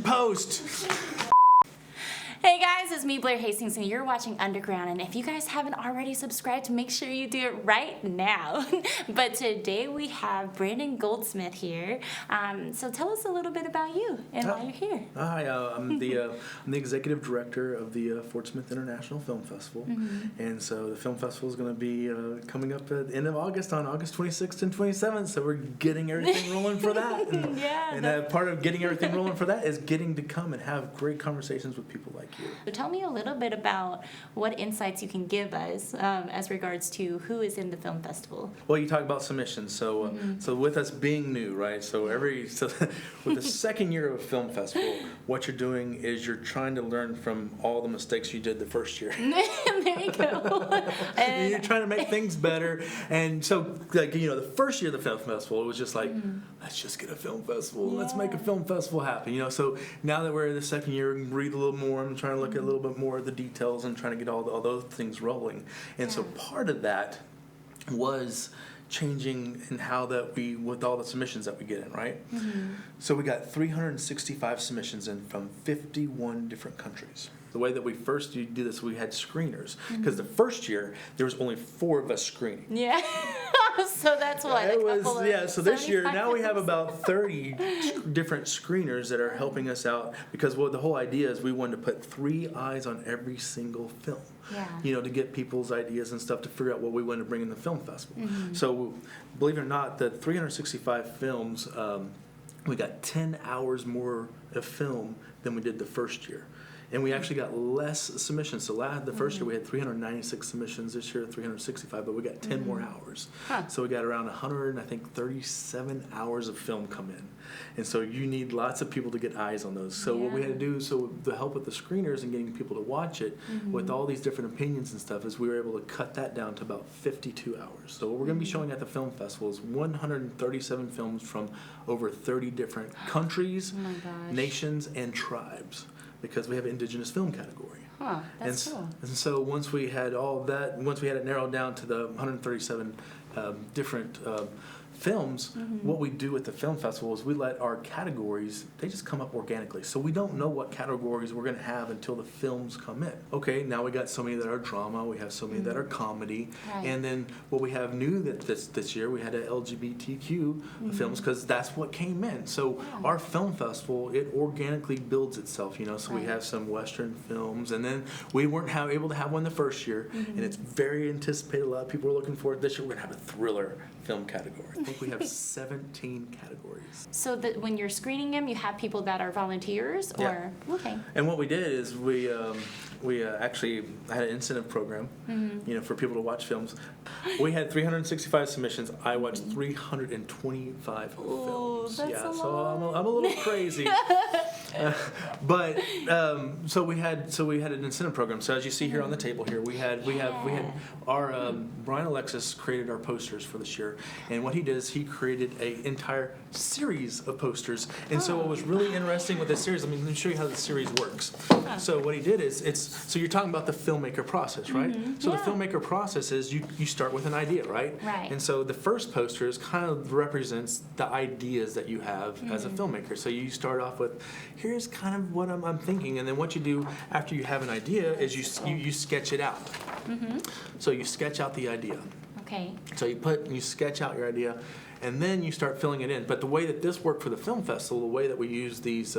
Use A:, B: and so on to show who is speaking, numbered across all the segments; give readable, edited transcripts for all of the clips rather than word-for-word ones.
A: in post.
B: Hey guys, it's me, Blaire Hastings, and you're watching Underground. And if you guys haven't already subscribed, make sure you do it right now. But today we have Brandon Goldsmith here. So tell us a little bit about you and why you're here.
A: Hi, I'm the executive director of the Fort Smith International Film Festival. Mm-hmm. And so the film festival is going to be coming up at the end of August, on August 26th and 27th. So we're getting everything rolling for that. And part of getting everything rolling for that is getting to come and have great conversations with people like you.
B: So tell me a little bit about what insights you can give us as regards to who is in the film festival.
A: Well, you talk about submissions. So so with us being new, right? So with the second year of a film festival, what you're doing is you're trying to learn from all the mistakes you did the first year.
B: There you go.
A: And you're trying to make things better. And so, like, the first year of the film festival, it was just like, let's just get a film festival. Let's make a film festival happen. So now that we're in the second year, we can breathe a little more. I'm trying to look at a little bit more of the details and trying to get all those things rolling. And so part of that was changing in how that we, with all the submissions that we get in, right? Mm-hmm. So we got 365 submissions in from 51 different countries. The way that we first did this, we had screeners. Because the first year, there was only 4 of us screening.
B: Yeah. So that's what?
A: So this year, now we have about 30 different screeners that are helping us out. Because the whole idea is we wanted to put 3 eyes on every single film. Yeah. To get people's ideas and stuff to figure out what we want to bring in the film festival. Mm-hmm. So believe it or not, the 365 films, we got 10 hours more of film than we did the first year. And we actually got less submissions. So the first year we had 396 submissions. This year 365, but we got 10 more hours. Huh. So we got around 137 hours of film come in. And so you need lots of people to get eyes on those. So what we had to do, the help with the screeners and getting people to watch it with all these different opinions and stuff, is we were able to cut that down to about 52 hours. So what we're going to be showing at the film festival is 137 films from over 30 different countries, nations, and tribes. Because we have an indigenous film category.
B: Huh, that's cool.
A: And so once we had it narrowed down to the 137 different films, what we do at the film festival is we let our categories, they just come up organically. So we don't know what categories we're going to have until the films come in. Okay, now we got so many that are drama, we have so many that are comedy, and then what we have new this year, we had a LGBTQ films, because that's what came in. So our film festival, it organically builds itself, so we have some Western films, and then we weren't able to have one the first year, and it's very anticipated. A lot of people are looking for it. This year we're going to have a thriller film category. I think we have 17 categories.
B: So that when you're screening them, you have people that are volunteers, or okay.
A: And what we did is we actually had an incentive program, for people to watch films. We had 365 submissions. I watched 325 films.
B: That's a
A: so
B: lot.
A: I'm a little crazy. So we had an incentive program. So as you see here on the table here, we had our Brian Alexis created our posters for this year, and what he did is he created an entire series of posters. And so what was really interesting with this series, let me show you how the series works. So what he did is so you're talking about the filmmaker process, right? So the filmmaker process is you start with an idea, right?
B: Right.
A: And so the first poster is kind of represents the ideas that you have as a filmmaker. So you start off with, here's kind of what I'm thinking, and then what you do after you have an idea is you sketch it out. So you sketch out the idea.
B: Okay.
A: So you sketch out your idea, and then you start filling it in. But the way that this worked for the film festival, the way that we use these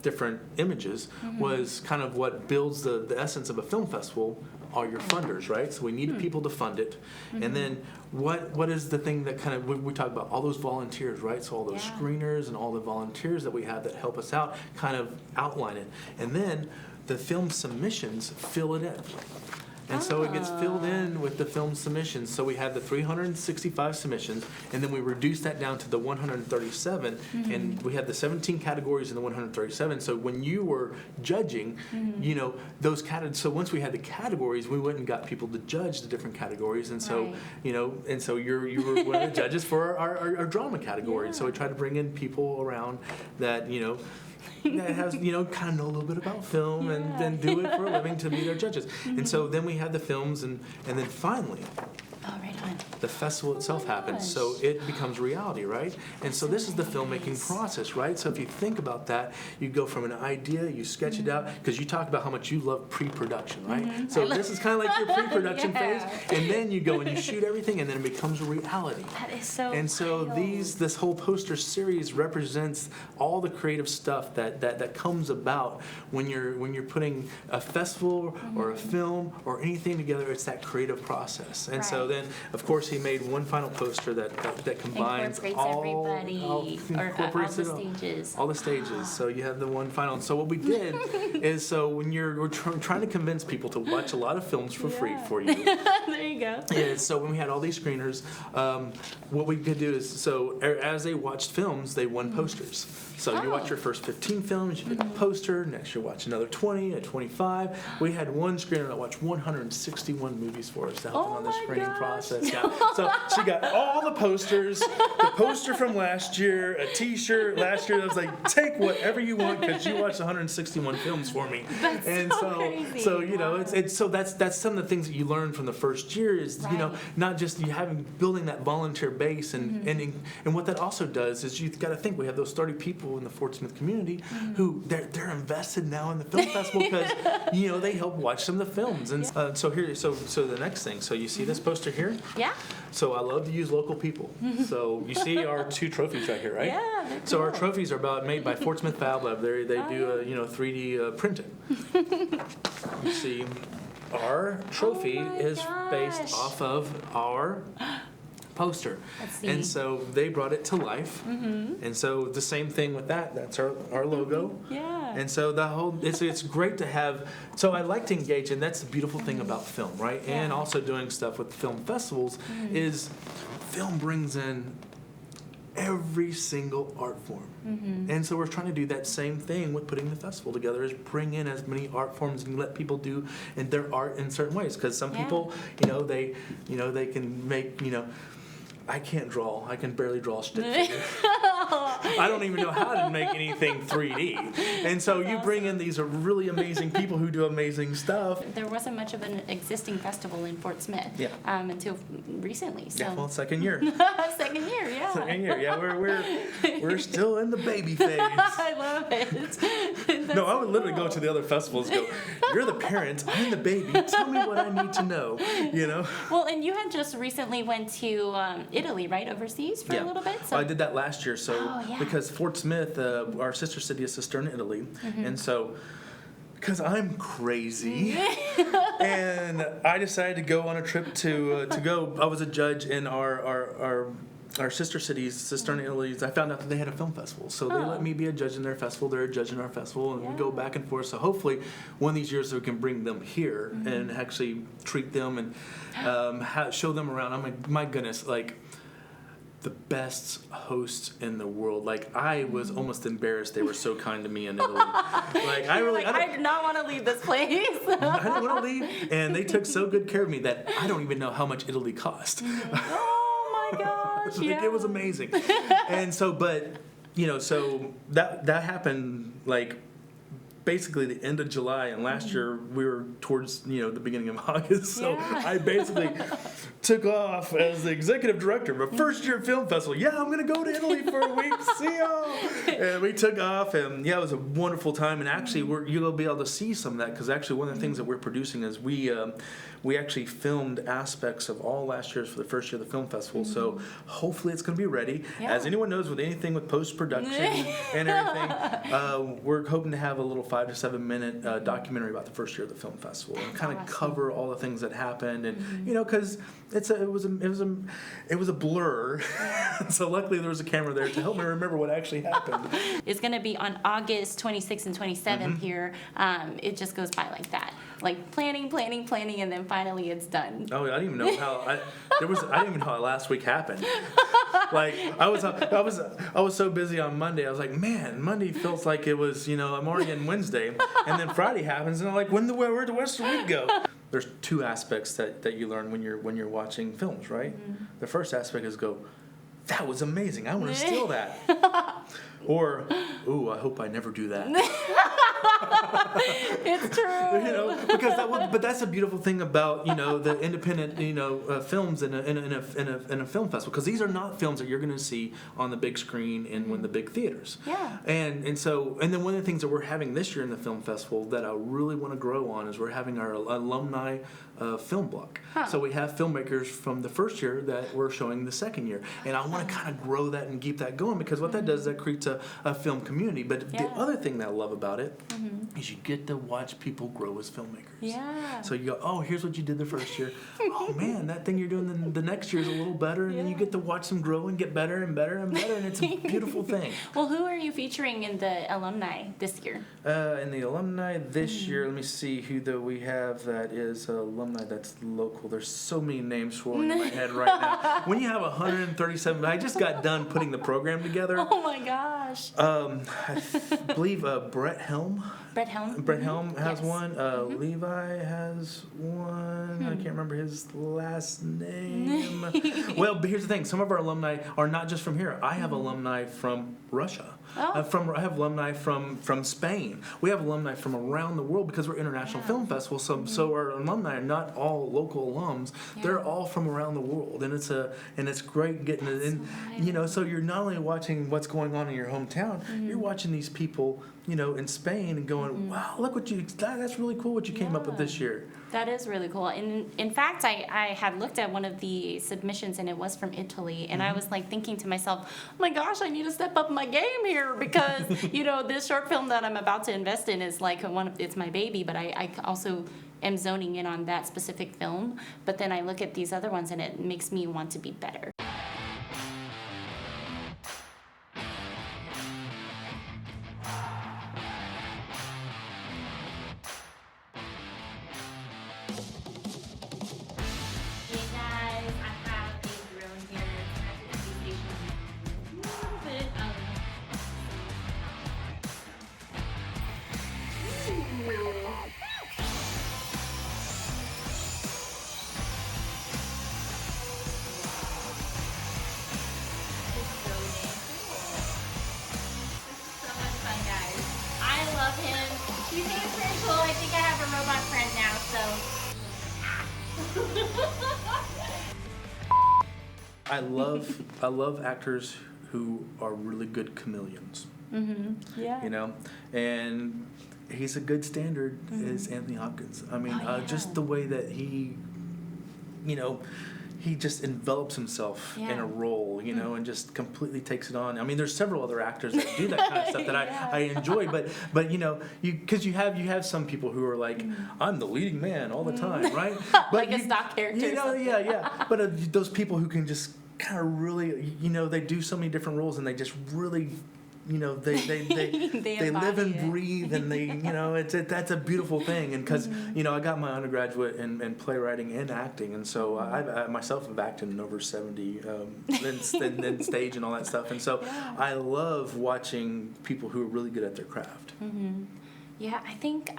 A: different images was kind of what builds the essence of a film festival. Are your funders, right? So we needed people to fund it. And then what is the thing that kind of, we talk about all those volunteers, right? So all those screeners and all the volunteers that we have that help us out kind of outline it. And then the film submissions fill it in. And so it gets filled in with the film submissions. So we had the 365 submissions, and then we reduced that down to the 137, and we had the 17 categories in the 137. So when you were judging, those categories. So once we had the categories, we went and got people to judge the different categories, and so you were one of the judges for our drama category. And so we tried to bring in people around that that has, kind of know a little bit about film and then do it for a living to be their judges. And so then we had the films, and then finally,
B: Oh, right on.
A: the festival itself happens. So it becomes reality, right? And so this is the filmmaking process, right? So if you think about that, you go from an idea, you sketch it out, because you talk about how much you love pre-production, right? So this is kind of like your pre-production phase, and then you go and you shoot everything, and then it becomes a reality.
B: That is so
A: And so
B: wild.
A: this whole poster series represents all the creative stuff that comes about when you're putting a festival or a film or anything together. It's that creative process. And so then, of course, he made one final poster that combines
B: Incorporates
A: all
B: everybody, all the stages.
A: all the stages. So you have the one final. And so what we did is, so when we're trying to convince people to watch a lot of films for free for you.
B: There you go.
A: Yeah, so when we had all these screeners, what we could do is, so as they watched films, they won posters. So you watch your first 15 films, you get a poster. Next you watch another 20 and 25. We had one screener that watched 161 movies for us to help them on the screening process. Yeah. So she got all the posters, the poster from last year, a T-shirt last year. I was like, take whatever you want because you watched 161 films for me.
B: That's
A: and
B: so crazy.
A: so you know, it's so that's some of the things that you learn from the first year is you know, not just you having building that volunteer base and what that also does is you've got to think we have those 30 people in the Fort Smith community who they're invested now in the film festival because you know they help watch some of the films and so the next thing, so you see this poster here.
B: Yeah.
A: So I love to use local people. So you see our 2 trophies right here, right?
B: Yeah, they're
A: So our
B: cool.
A: trophies are made by Fort Smith Fab Lab. They do 3D printing. You see, our trophy is based
B: gosh.
A: off of our poster.
B: Let's see.
A: And so they brought it to life. And so the same thing with that. That's our logo.
B: Yeah.
A: And so the whole it's great to have. So I like to engage, and that's the beautiful thing about film, right? And also doing stuff with film festivals is film brings in every single art form. And so we're trying to do that same thing with putting the festival together, is bring in as many art forms and let people do their art in certain ways, because some people they can make I can't draw. I can barely draw a stick figure. I don't even know how to make anything 3D. And so you bring in these really amazing people who do amazing stuff.
B: There wasn't much of an existing festival in Fort Smith until recently. So.
A: Yeah, well, second year.
B: Second year, yeah.
A: Second year, yeah. We're still in the baby phase.
B: I love it.
A: No, I would literally go to the other festivals and go, you're the parent, I'm the baby, tell me what I need to know,
B: Well, and you had just recently went to Italy, right, overseas for a little bit? So.
A: I did that last year, so because Fort Smith, our sister city is Cisterna, Italy, and so because I'm crazy, and I decided to go on a trip to go. I was a judge in our sister cities, Cisterna, Italy. I found out that they had a film festival, so they let me be a judge in their festival. They're a judge in our festival, and we go back and forth. So hopefully, one of these years we can bring them here and actually treat them and show them around. I'm like, my goodness, like the best hosts in the world. Like I was almost embarrassed. They were so kind to me in Italy. Like
B: I do not want to leave this place.
A: I didn't want to leave, and they took so good care of me that I don't even know how much Italy cost.
B: Oh my gosh!
A: Like, it was amazing. And so, but so that happened like basically the end of July, and last year we were towards the beginning of August. So I basically took off as the executive director of a first year film festival. Yeah, I'm gonna go to Italy for a week. See y'all. And we took off, and it was a wonderful time. And actually, you'll be able to see some of that, because actually one of the things that we're producing is we actually filmed aspects of all last year's for the first year of the film festival. So hopefully it's going to be ready. As anyone knows, with anything with post-production and everything, we're hoping to have a little 5 to 7 minute documentary about the first year of the film festival and kind of cover all the things that happened. And because it was a blur. So luckily there was a camera there to help me remember what actually happened.
B: It's going to be on August 26th and 27th here. It just goes by like that. Like planning, and then finally it's done. Oh, I didn't even know how I didn't even know how last week happened. Like I was so busy on Monday. I was like, man, Monday feels like it was I'm already in Wednesday, and then Friday happens, and I'm like, where'd the rest of the week go? There's 2 aspects that you learn when you're watching films, right? The first aspect is that was amazing. I want to steal that.
A: Or, ooh, I hope I never do that.
B: It's true.
A: You know, because but that's a beautiful thing about, you know, the independent, you know, films in a film festival, because these are not films that you're going to see on the big screen in the big theaters.
B: Yeah.
A: And then one of the things that we're having this year in the film festival that I really want to grow on is we're having our alumni film block.
B: Huh.
A: So we have filmmakers from the first year that we're showing the second year, and I want to kind of grow that and keep that going, because what that does is that creates a film community. But the other thing that I love about it is you get to watch people grow as filmmakers.
B: Yeah.
A: So you go, oh, here's what you did the first year. Oh man, that thing you're doing the next year is a little better, and then you get to watch them grow and get better and better and better, and it's a beautiful thing.
B: Well, who are you featuring in the alumni this year?
A: In the alumni this year, let me see who we have that is alumni that's local. There's so many names swirling in my head right now. When you have 137, I just got done putting the program together.
B: Oh my gosh.
A: I believe Brett Helm.
B: Brett Helm?
A: Brett Helm has
B: Yes.
A: one. Levi has one. I can't remember his last name. Well, but here's the thing. Some of our alumni are not just from here. I have alumni from Russia.
B: Oh.
A: I have alumni from Spain. We have alumni from around the world because we're international film festival. So our alumni are not all local alums.
B: Yeah.
A: They're all from around the world, and it's great getting it in. You know, so you're not only watching what's going on in your hometown, you're watching these people, you know, in Spain and going, wow, look what that's really cool what you came up with this year.
B: That is really cool. In fact, I had looked at one of the submissions, and it was from Italy, and I was like thinking to myself, oh my gosh, I need to step up my game here, because you know, this short film that I'm about to invest in is like it's my baby, but I also am zoning in on that specific film. But then I look at these other ones, and it makes me want to be better. You think it's pretty cool? I think I have a robot friend now, so.
A: I love actors who are really good chameleons.
B: Yeah.
A: You know, and he's a good standard is Anthony Hopkins. I mean, just the way that he, you know, he just envelops himself in a role, you know, and just completely takes it on. I mean, there's several other actors that do that kind of stuff that I enjoy, but you know, because you have some people who are like, I'm the leading man all the time, right? But
B: like a stock character.
A: You know, yeah. But those people who can just kind of really, you know, they do so many different roles, and they just really, you know, they live and breathe, and they, you know, that's a beautiful thing. And because you know, I got my undergraduate in playwriting and acting, and so I myself have acted in over 70 then stage and all that stuff, and so I love watching people who are really good at their craft.
B: Yeah, I think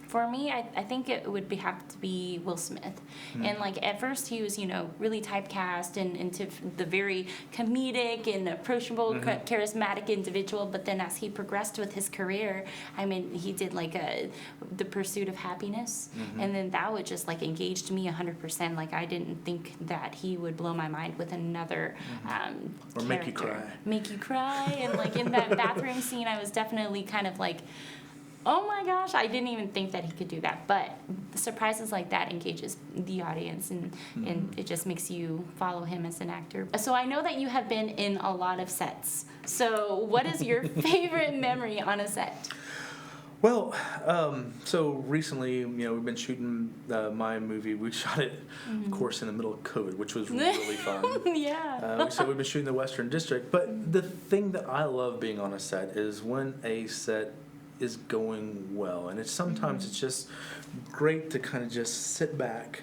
B: for me, I think it would have to be Will Smith. And like at first he was, you know, really typecast and into the very comedic and approachable, charismatic individual. But then as he progressed with his career, I mean, he did like The Pursuit of Happiness. And then that would just like engaged me 100%. Like I didn't think that he would blow my mind with another
A: Or make you cry.
B: Make you cry. And like in that bathroom scene, I was definitely kind of like, oh my gosh, I didn't even think that he could do that. But surprises like that engages the audience, and it just makes you follow him as an actor. So I know that you have been in a lot of sets. So what is your favorite memory on a set?
A: Well, so recently, you know, we've been shooting my movie. We shot it, of course, in the middle of COVID, which was really fun.
B: Yeah.
A: So we've been shooting the Western District. But the thing that I love being on a set is when a set is going well, and it's sometimes it's just great to kind of just sit back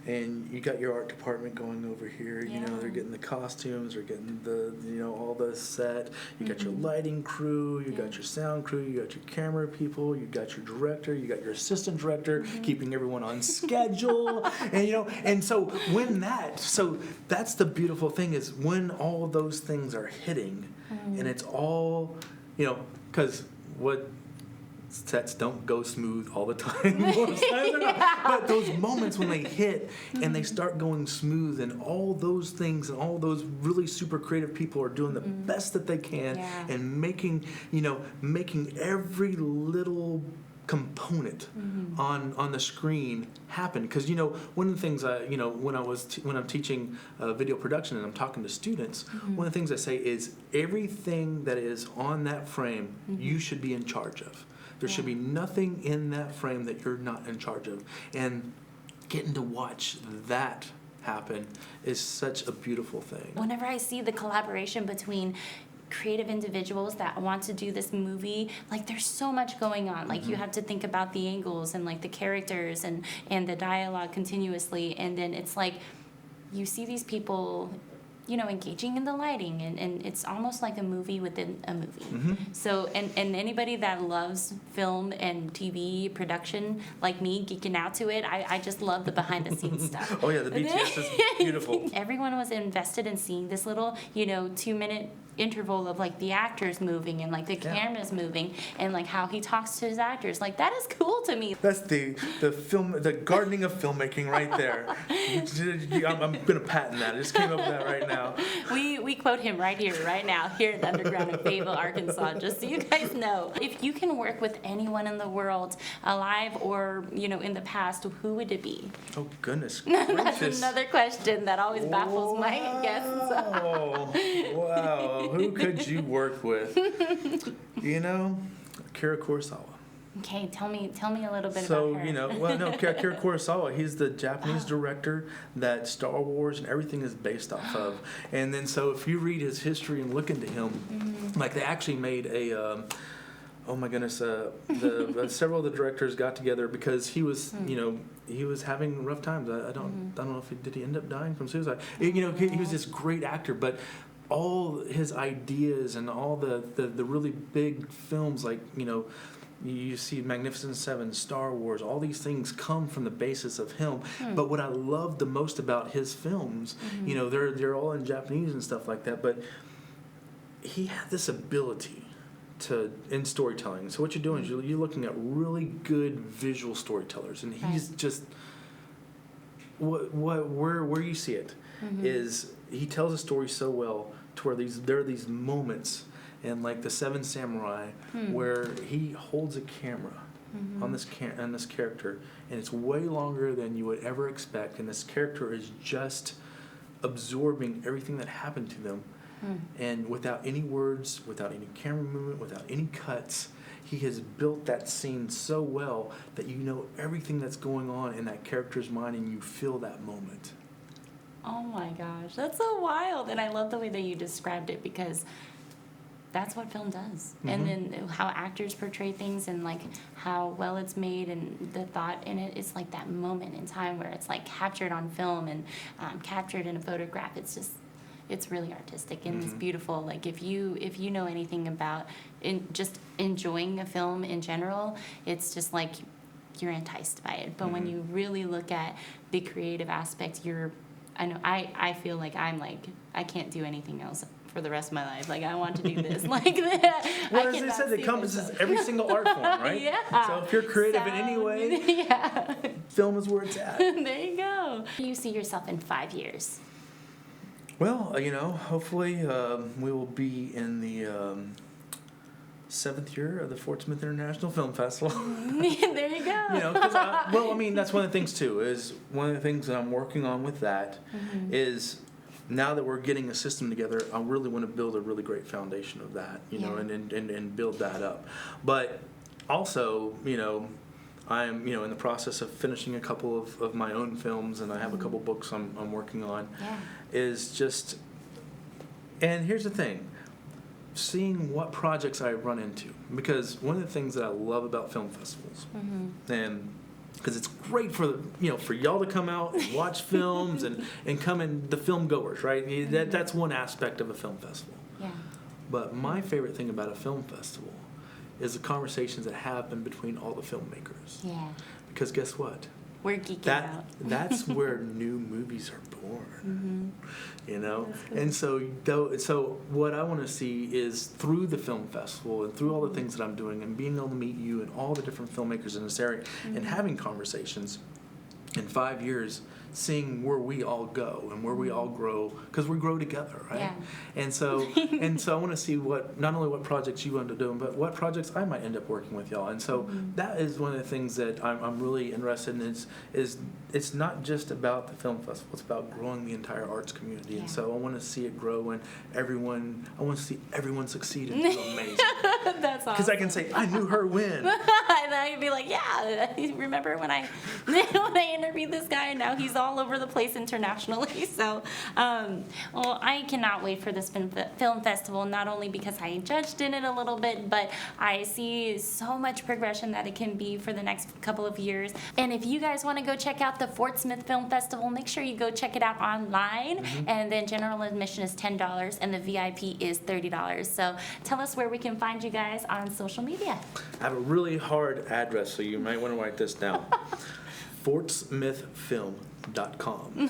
A: and you got your art department going over here. You know, they're getting the costumes, they're getting the, you know, all the set. You got your lighting crew, you got your sound crew, you got your camera people, you got your director, you got your assistant director, keeping everyone on schedule. And, you know, and so that's the beautiful thing, is when all those things are hitting, and it's all, you know, because what sets don't go smooth all the time. But those moments when they hit and they start going smooth, and all those things and all those really super creative people are doing the best that they can, and making every little component on the screen happen. Because, you know, one of the things when I'm teaching video production and I'm talking to students, one of the things I say is everything that is on that frame you should be in charge of. There should be nothing in that frame that you're not in charge of. And getting to watch that happen is such a beautiful thing.
B: Whenever I see the collaboration between creative individuals that want to do this movie, like, there's so much going on. Like, you have to think about the angles and, like, the characters and the dialogue continuously. And then it's like you see these people, you know, engaging in the lighting, and it's almost like a movie within a movie. So, and anybody that loves film and TV production, like me, geeking out to it, I just love the behind-the-scenes stuff.
A: Oh, yeah, the BTS is beautiful.
B: Everyone was invested in seeing this little, you know, 2-minute interval of, like, the actors moving and, like, the cameras moving, and, like, how he talks to his actors. Like, that is cool to me.
A: That's the gardening of filmmaking right there. I'm gonna patent that. I just came up with that right now.
B: We quote him right here, right now, here at the Underground in Fayetteville, Arkansas, just so you guys know. If you can work with anyone in the world, alive or, you know, in the past, who would it be?
A: Oh, goodness gracious.
B: That's another question that always baffles my guests.
A: Wow. Who could you work with? You know, Akira Kurosawa.
B: Okay, tell me a little bit about her.
A: So, you know, Akira Kurosawa, he's the Japanese director that Star Wars and everything is based off of. And then, so if you read his history and look into him, like, they actually made a, oh my goodness, several of the directors got together because he was, you know, he was having rough times. I don't know if did he end up dying from suicide? You know, he was this great actor, but all his ideas and all the really big films, like, you know, you see Magnificent Seven, Star Wars, all these things come from the basis of him. But what I love the most about his films, you know, they're all in Japanese and stuff like that, but he had this ability in storytelling. So what you're doing is you're looking at really good visual storytellers, and he's just where you see it is he tells a story so well to where there are these moments in, like, the Seven Samurai where he holds a camera on this character, and it's way longer than you would ever expect, and this character is just absorbing everything that happened to them, and without any words, without any camera movement, without any cuts, he has built that scene so well that you know everything that's going on in that character's mind, and you feel that moment.
B: Oh my gosh, that's so wild. And I love the way that you described it, because that's what film does. And then how actors portray things, and, like, how well it's made, and the thought in it, it's like that moment in time where it's, like, captured on film and captured in a photograph. It's really artistic, and it's beautiful. Like, if you know anything about just enjoying a film in general, it's just like you're enticed by it. But when you really look at the creative aspect, I feel like I can't do anything else for the rest of my life. Like, I want to do this. Like that.
A: Well, as they said, it encompasses every single art form, right?
B: Yeah.
A: So if you're creative in any way, film is where it's at.
B: There you go. You see yourself in 5 years?
A: Well, you know, hopefully we will be in the 7th year of the Fort Smith International Film Festival.
B: There you go.
A: You know, because I mean, that's one of the things too. Is one of the things that I'm working on with that is, now that we're getting a system together, I really want to build a really great foundation of that. You know, and build that up. But also, you know, I'm, you know, in the process of finishing a couple of my own films, and I have a couple books I'm working on. Is just, and here's the thing. Seeing what projects I run into, because one of the things that I love about film festivals, and because it's great for for y'all to come out and watch films and come in, the film goers, right? That's one aspect of a film festival.
B: Yeah.
A: But my favorite thing about a film festival is the conversations that happen between all the filmmakers.
B: Yeah.
A: Because guess what?
B: We're geeking out.
A: That's where new movies are born.
B: Mm-hmm.
A: And so what I want to see is through the film festival and through all the things that I'm doing and being able to meet you and all the different filmmakers in this area and having conversations in 5 years, seeing where we all go and where we all grow, because we grow together, right?
B: Yeah.
A: And so I want to see not only what projects you end up doing, but what projects I might end up working with y'all. And so that is one of the things that I'm really interested in. Is it's not just about the film festival; it's about growing the entire arts community.
B: Yeah.
A: And so I want to see it grow, and I want to see everyone succeed and do amazing.
B: That's awesome.
A: Because I can say I knew her win.
B: And then I could be like, yeah, remember when I interviewed this guy, and now he's all over the place internationally. So, well, I cannot wait for this film festival, not only because I judged in it a little bit, but I see so much progression that it can be for the next couple of years. And if you guys want to go check out the Fort Smith Film Festival, make sure you go check it out online. And then general admission is $10 and the VIP is $30. So tell us where we can find you guys on social media.
A: I have a really hard address, so you might want to write this down. FortSmithFilm.com.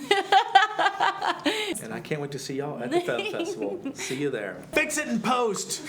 A: And I can't wait to see y'all at the film festival. See you there. Fix it in post.